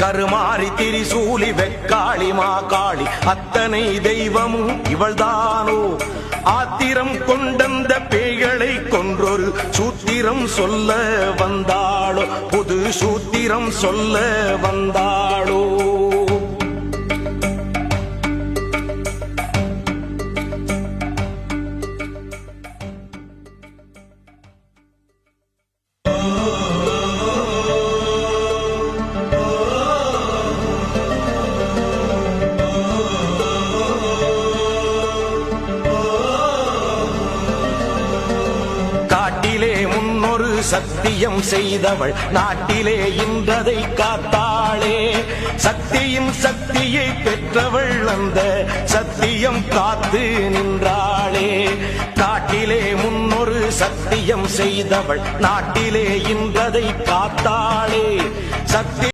கருமாறி திரிசூலி வெக்காளி மாகாளி அத்தனை தெய்வமும் இவள்தானோ ஆத்திரம் கொண்டந்த பேய்களை கொன்றொரு சூத்திரம் சொல்ல வந்தாளோ புது சூத்திரம் சொல்ல வந்தாளோ காட்டிலே முன்னொரு சத்தியம் செய்தவள் நாட்டிலே இன்றதை காத்தாளே சக்தியின் சக்தியை பெற்றவள் அந்த சத்தியம் காத்து நின்றாளே காட்டிலே முன்னொரு சத்தியம் செய்தவள் நாட்டிலே இன்றதை காத்தாளே சக்தி